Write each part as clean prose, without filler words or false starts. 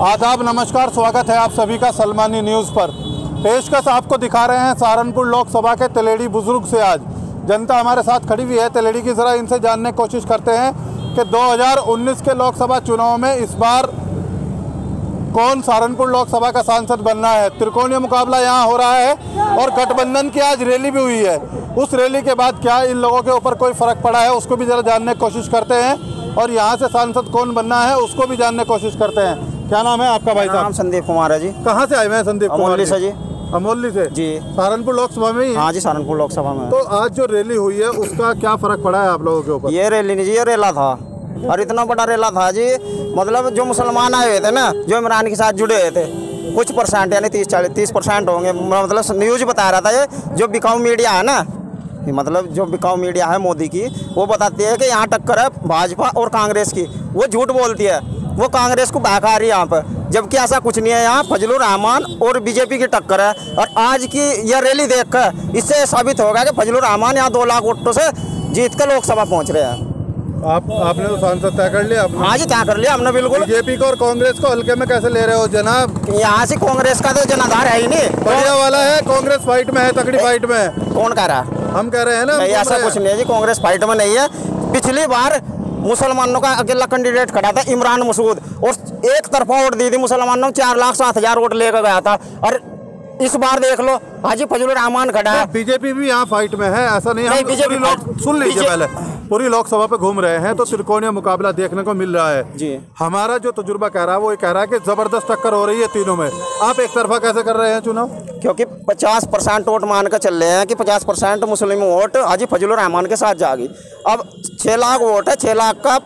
आदाब, नमस्कार, स्वागत है आप सभी का सलमानी न्यूज़ पर। पेशकश आपको दिखा रहे हैं सहारनपुर लोकसभा के तेलेड़ी बुजुर्ग से। आज जनता हमारे साथ खड़ी हुई है तेलेड़ी की। ज़रा इनसे जानने की कोशिश करते हैं कि 2019 के लोकसभा चुनाव में इस बार कौन सहारनपुर लोकसभा का सांसद बनना है। त्रिकोणीय मुकाबला यहाँ हो रहा है और गठबंधन की आज रैली भी हुई है। उस रैली के बाद क्या इन लोगों के ऊपर कोई फ़र्क पड़ा है, उसको भी ज़रा जानने की कोशिश करते हैं। और यहाँ से सांसद कौन बनना है उसको भी जानने की कोशिश करते हैं। क्या नाम है आपका भाई साहब? संदीप कुमार है जी। कहाँ से आए हुए हैं संदीप कुमार? अमोली से जी। अमोली से जी। सहारनपुर लोकसभा में ही? हाँ जी, सहारनपुर लोकसभा में। तो आज जो रैली हुई है उसका क्या फर्क पड़ा है आप लोगों के ऊपर? ये रैली नहीं जी, ये रेला था और इतना बड़ा रेला था जी। मतलब जो मुसलमान आए हुए थे ना, जो इमरान के साथ जुड़े हुए थे, कुछ परसेंट यानी 30% होंगे। मतलब न्यूज बता रहा था ये, जो बिकाऊ मीडिया है ना, मतलब जो बिकाऊ मीडिया है मोदी की, वो बताती है कि यहाँ टक्कर है भाजपा और कांग्रेस की। वो झूठ बोलती है, वो कांग्रेस को बहका रही है यहाँ पर, जबकि ऐसा कुछ नहीं है। यहाँ फजलुर रहमान और बीजेपी की टक्कर है। और आज की यह रैली देखकर इससे साबित होगा कि फजलुर रहमान यहाँ 2 लाख वोटों से जीत कर लोकसभा पहुँच रहे हैं। आपने तो सांसद तय कर लिया? हाँ जी, तय कर लिया हमने बिल्कुल। बीजेपी को और कांग्रेस को हल्के में कैसे ले रहे हो जनाब? यहाँ से कांग्रेस का तो जनाधार है ही नहीं। बढ़िया वाला है, कांग्रेस फाइट में है, तगड़ी फाइट में है। कौन कह रहा है? हम कह रहे हैं ना। नहीं, ऐसा कुछ नहीं है जी, कांग्रेस फाइट में नहीं है। पिछली बार मुसलमानों का अकेला कैंडिडेट खड़ा था इमरान मसूद, और एक तरफा वोट दी थी मुसलमानों, 4,07,000 वोट लेकर गया था। और इस बार देख लो, हाजी फजलुर रहमान खड़ा है। बीजेपी भी यहाँ फाइट में है, ऐसा नहीं है। बीजेपी सुन लीजिए, पहले पूरी लोकसभा पे घूम रहे हैं तो त्रिकोणीय मुकाबला देखने को मिल रहा है जी। हमारा जो तजुर्बा कह रहा है वो ये कह रहा है कि जबरदस्त टक्कर हो रही है तीनों में। आप एक तरफा कैसे कर रहे हैं चुनाव? क्योंकि 50% वोट मान कर चल रहे हैं कि 50% मुस्लिम वोट हाजी फजलुर रहमान के साथ जाएगी। अब 6 लाख वोट है, 6 लाख का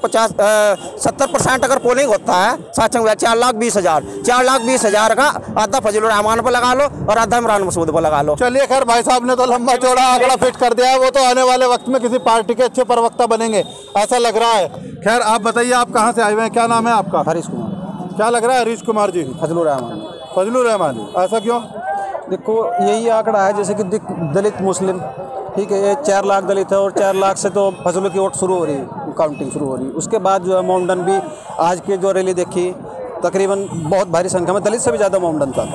70% अगर पोलिंग होता है, 4,20,000 4,20,000 का आधा फजलुर रहमान पर लगा लो और आधा इमरान मसूद पर लगा लो। चलिए खैर, भाई साहब ने तो लंबा चौड़ा आंकड़ा फिट कर दिया है। वो तो आने वाले वक्त में किसी पार्टी के अच्छे प्रवक्ता बनेंगे ऐसा लग रहा है। खैर आप बताइए, आप कहाँ से आए हुए हैं? क्या नाम है आपका? हरीश कुमार। क्या लग रहा है हरीश कुमार जी? फजलुर रहमान। फजलुर रहमान, ऐसा क्यों? देखो, यही आंकड़ा है जैसे कि दलित मुस्लिम, ठीक है, ये 4 लाख दलित है और 4 लाख से तो फजलों की वोट शुरू हो रही है, काउंटिंग शुरू हो रही है। उसके बाद जो है मोमडन भी, आज की जो रैली देखी, तकरीबन बहुत भारी संख्या में दलित से भी ज़्यादा मोमडन था।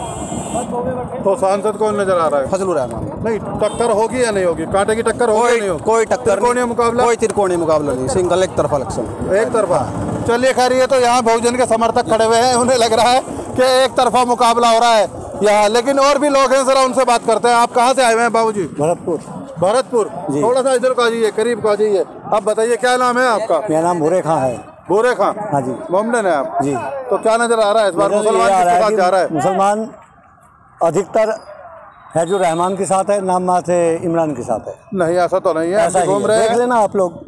तो सांसद कौन नजर आ रहा है? फजलुर रहमान। नहीं, टक्कर होगी या नहीं होगी? कांटे की टक्कर होगी या नहीं होगी? कोई टक्कर, त्रिकोणीय मुकाबला? कोई त्रिकोणीय मुकाबला नहीं, सिंगल एक तरफा इलेक्शन। एक तरफा? चलिए खैर, ये तो यहाँ बहुजन के समर्थक खड़े हुए हैं, उन्हें लग रहा है कि एक तरफा मुकाबला हो रहा है यहाँ। लेकिन और भी लोग हैं, जरा उनसे बात करते हैं। आप कहाँ से आए हुए हैं बाबू जी? भरतपुर। भरतपुर, थोड़ा सा इधर को आ जाइए, करीब आ जाइए। आप बताइए, क्या नाम है आपका? मेरा नाम भूरे खां है। भूरे खां? हाँ जी। मोमडन है आप जी। तो क्या नजर आ रहा है इस बार? मुसलमान किसके साथ जा रहा है? मुसलमान अधिकतर फजलुर रहमान के साथ है, नाम मात्र इमरान के साथ है। नहीं, ऐसा तो नहीं है, ऐसा घूम रहे हैं। देख लेना आप लोग,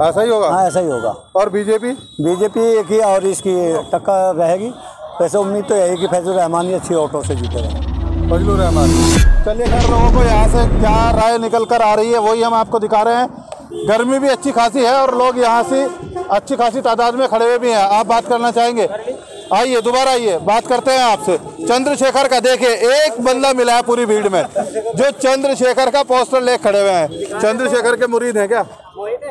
ऐसा ही होगा। हाँ, ऐसा ही होगा। और बीजेपी? बीजेपी एक ही और इसकी टक्कर रहेगी। वैसे उम्मीद तो यही कि फजलुर रहमान ही अच्छी वोटों से जीतेगा। फजलुर रहमान। चलिए खैर, लोगों को यहाँ से क्या राय निकल कर आ रही है वही हम आपको दिखा रहे हैं। गर्मी भी अच्छी खासी है और लोग यहाँ से अच्छी खासी तादाद में खड़े हुए भी हैं। आप बात करना चाहेंगे? आइए, दोबारा आइए, बात करते हैं आपसे। चंद्रशेखर का देखिए, एक बंदा मिला है पूरी भीड़ में जो चंद्रशेखर का पोस्टर ले खड़े हुए हैं। चंद्रशेखर के मुरीद हैं क्या?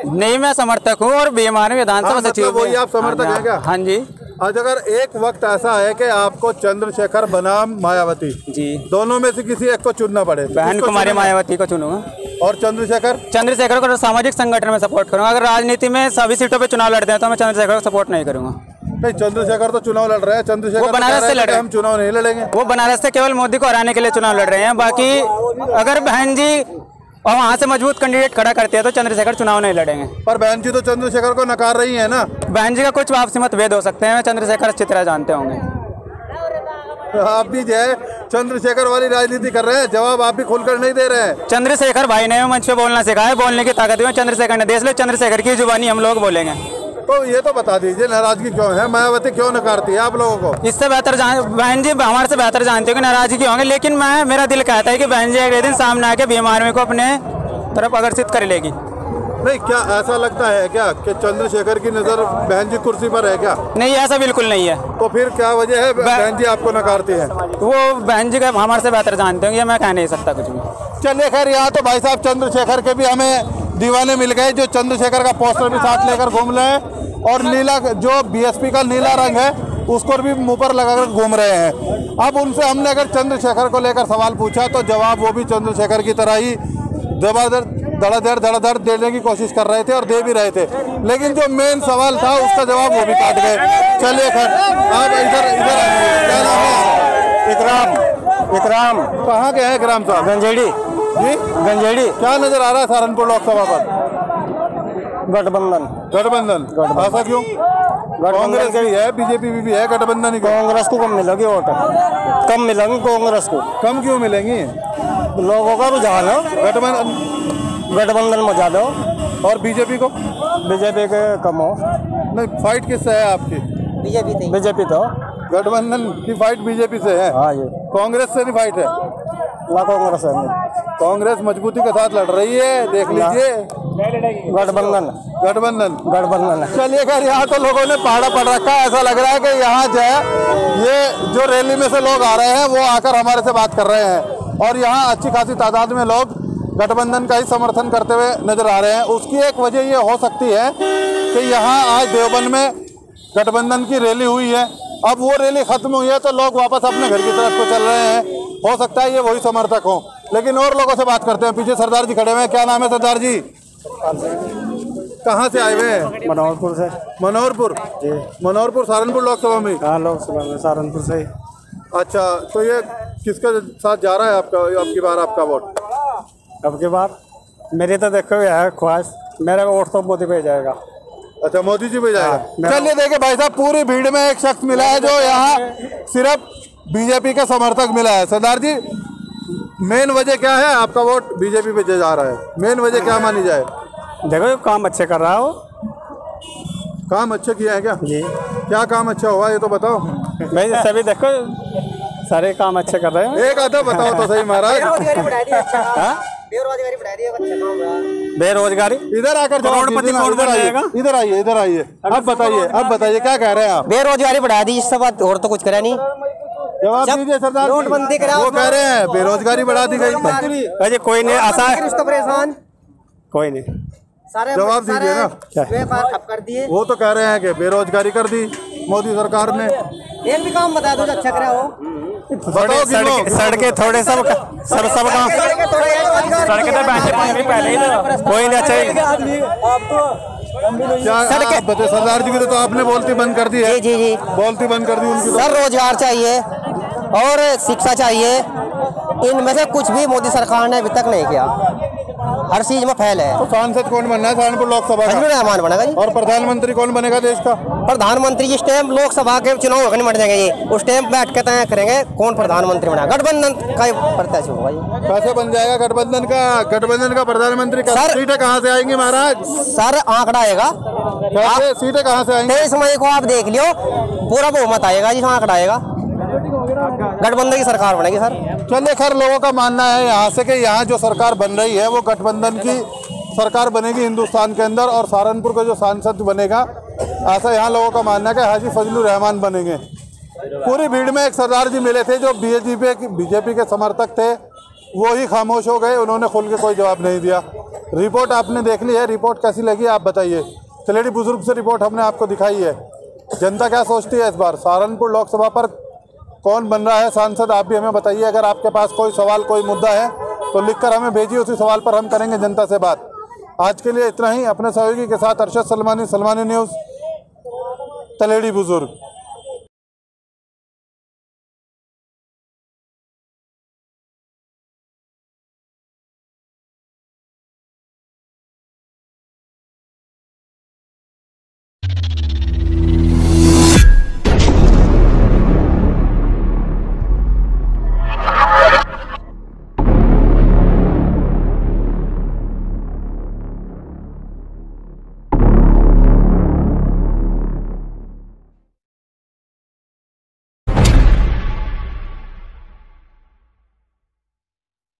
नहीं, मैं समर्थक हूँ और बीएमआर विधानसभा सचिव। वही आप समर्थक हैं क्या? हाँ जी। आज अगर एक वक्त ऐसा है कि आपको चंद्रशेखर बनाम मायावती जी, दोनों में से किसी एक को चुनना पड़े, बहन कुमारी मायावती को चुनूंगा। और चंद्रशेखर को सामाजिक संगठन में सपोर्ट करूंगा। अगर राजनीति में सभी सीटों पे चुनाव लड़ते हैं तो मैं चंद्रशेखर को सपोर्ट नहीं करूंगा। नहीं, चंद्रशेखर तो चुनाव लड़ रहे हैं। चंद्रशेखर वो बनारस से लड़ रहे हैं, हम चुनाव नहीं लड़ेंगे। वो बनारस से केवल मोदी को हराने के लिए चुनाव लड़ रहे हैं। बाकी अगर बहन जी और वहाँ से मजबूत कैंडिडेट खड़ा करते हैं तो चंद्रशेखर चुनाव नहीं लड़ेंगे। पर बहन जी तो चंद्रशेखर को नकार रही है ना। बहन जी का कुछ आपसी मतभेद हो सकते हैं, चंद्रशेखर अच्छी तरह जानते होंगे। आप भी जो है चंद्रशेखर वाली राजनीति कर रहे हैं, जवाब आप भी खुलकर नहीं दे रहे हैं। चंद्रशेखर भाई ने मंच पे बोलना सिखाया, बोलने की ताकत है चंद्रशेखर ने। देश ले, चंद्रशेखर की जुबानी हम लोग बोलेंगे। तो ये तो बता दीजिए नाराजगी क्यों है, मायावती क्यों नकारती है आप लोगों को? इससे बेहतर बहन जी हमारे से बेहतर जानते हो कि नाराजगी क्यों होंगे, लेकिन मेरा दिल कहता है कि बहन जी एक दिन सामने आके भीम आर्मी को अपने तरफ आकर्षित कर लेगी। नहीं, क्या ऐसा लगता है क्या कि चंद्रशेखर की नज़र बहन जी कुर्सी पर है क्या? नहीं, ऐसा बिल्कुल नहीं है। तो फिर क्या वजह है बहन जी आपको नकारती है? वो बहन जी का हमारे से बेहतर जानते होंगे, मैं कह नहीं सकता कुछ भी। चलिए खैर, यहाँ तो भाई साहब चंद्रशेखर के भी हमें दीवाने मिल गए, जो चंद्रशेखर का पोस्टर भी साथ लेकर घूम रहे हैं और नीला जो बीएसपी का नीला रंग है उसको भी मुंह पर लगाकर घूम रहे हैं। अब उनसे हमने अगर चंद्रशेखर को लेकर सवाल पूछा तो जवाब वो भी चंद्रशेखर की तरह ही जबरदस्त धड़ाधड़ देने की कोशिश कर रहे थे और दे भी रहे थे, लेकिन जो मेन सवाल था उसका जवाब वो भी काट गए। चलिए खैर, आप इधर आइए। क्या नाम है? इकराम। कहाँ के हैं इकराम साहब? गंजेड़ी जी, गंजेड़ी। क्या नजर आ रहा है सहारनपुर लोकसभा पर? गठबंधन। ऐसा क्यों? कांग्रेस भी है, बीजेपी भी है, गठबंधन ही। कांग्रेस को कम मिलेगी वोट, कम मिलेंगी कांग्रेस को। कम क्यों मिलेंगी? लोगों का रुझान है गठबंधन में ज्यादा हो और बीजेपी को? बीजेपी के कम हो। नहीं, फाइट किससे है आपकी? बीजेपी तो गठबंधन की फाइट बीजेपी से है। हाँ, ये कांग्रेस से नहीं फाइट है? ना कांग्रेस है, कांग्रेस मजबूती के साथ लड़ रही है, देख लीजिए। गठबंधन। चलिए खैर, यहाँ तो लोगों ने पहाड़ा पड़ रखा है। ऐसा लग रहा है कि यहाँ जो है ये जो रैली में से लोग आ रहे हैं वो आकर हमारे से बात कर रहे हैं और यहाँ अच्छी खासी तादाद में लोग गठबंधन का ही समर्थन करते हुए नजर आ रहे हैं। उसकी एक वजह ये हो सकती है कि यहाँ आज देवबंद में गठबंधन की रैली हुई है। अब वो रैली खत्म हुई है तो लोग वापस अपने घर की तरफ को चल रहे हैं। हो सकता है ये वही समर्थक हों, लेकिन और लोगों से बात करते हैं। पीछे सरदार जी खड़े हुए हैं। क्या नाम है सरदार जी? कहाँ से आए हुए हैं? मनोहरपुर से। मनोहरपुर जी। मनोहरपुर सहारनपुर लोकसभा में? हाँ, लोकसभा में सहारनपुर से। अच्छा, तो ये किसके साथ जा रहा है आपका अब की बार आपका वोट? अब की बार मेरी तो देखो है ख्वाहिश, मेरा वोट तो मोदी पे जाएगा। अच्छा, मोदी जी पे जाएगा। चलिए देखिए भाई साहब, पूरी भीड़ में एक शख्स मिला है जो यहाँ सिर्फ बीजेपी का समर्थक मिला है। सरदार जी, मेन वजह क्या है आपका वोट बीजेपी पे जा रहा है? मेन वजह क्या मानी जाए? देखो काम अच्छे कर रहा हो। काम अच्छे किया है क्या जी? क्या काम अच्छा हुआ ये तो बताओ। भाई सभी देखो सारे काम अच्छे कर रहे हैं। एक आधा बताओ तो सही महाराज। बेरोजगारी इधर आकर इधर आइए। अब बताइए क्या कह रहे हैं आप? बेरोजगारी बढ़ा दी, इस सब और तो कुछ करा नहीं। जवाब दीजिए सरदार। नोटबंदी करा, वो कह रहे हैं बेरोजगारी बढ़ा दी गई। अजय कोई नहीं आशा परेशान, कोई नहीं। जवाब दीजिए ना। व्यापार ठप कर दिए। वो तो कह रहे हैं कि बेरोजगारी कर दी मोदी सरकार ने। एक भी काम बता दो अच्छा करा हो। सड़कें थोड़े सब काम सड़कें तो पहले ही कोई नहीं। अच्छा क्या आप बता, सरदार जी की तो आपने बोलती बंद कर दी है? जी बोलती बंद कर दी उनकी। सर रोजगार चाहिए और शिक्षा चाहिए, इनमें से कुछ भी मोदी सरकार ने अभी तक नहीं किया। हर चीज में फैल है। तो सांसद कौन बनना है सहारनपुर लोकसभा का? रहमान बनेगा जी। और प्रधानमंत्री कौन बनेगा देश का? प्रधानमंत्री जिस टाइम लोकसभा के चुनाव होकर निपट जाएंगे ये, उस टाइम बैठ के तय करेंगे कौन प्रधानमंत्री बना। गठबंधन का प्रत्याशी होगा ये। कैसे बन जाएगा गठबंधन का प्रधानमंत्री का? सीटें कहाँ से आएंगी महाराज? सर आंकड़ा आएगा। सीटें कहाँ से आएंगी? 23 मई को आप देख लियो, पूरा बहुमत आएगा जिसमें आंकड़ा आएगा। गठबंधन की सरकार बनेगी सर। चलिए खैर, लोगों का मानना है यहाँ से कि यहाँ जो सरकार बन रही है वो गठबंधन की सरकार बनेगी हिंदुस्तान के अंदर, और सहारनपुर का जो सांसद बनेगा ऐसा यहाँ लोगों का मानना है कि हाजी फजलुर रहमान बनेंगे। पूरी भीड़ में एक सरदार जी मिले थे जो बीजेपी के समर्थक थे, वो ही खामोश हो गए। उन्होंने खुल के कोई जवाब नहीं दिया। रिपोर्ट आपने देख ली है, रिपोर्ट कैसी लगी आप बताइए। तलेड़ी बुजुर्ग से रिपोर्ट हमने आपको दिखाई है। जनता क्या सोचती है इस बार सहारनपुर लोकसभा पर कौन बन रहा है सांसद? आप भी हमें बताइए। अगर आपके पास कोई सवाल कोई मुद्दा है तो लिखकर हमें भेजिए, उसी सवाल पर हम करेंगे जनता से बात। आज के लिए इतना ही। अपने सहयोगी के साथ अरशद सलमानी, सलमानी न्यूज़, तलेड़ी बुजुर्ग।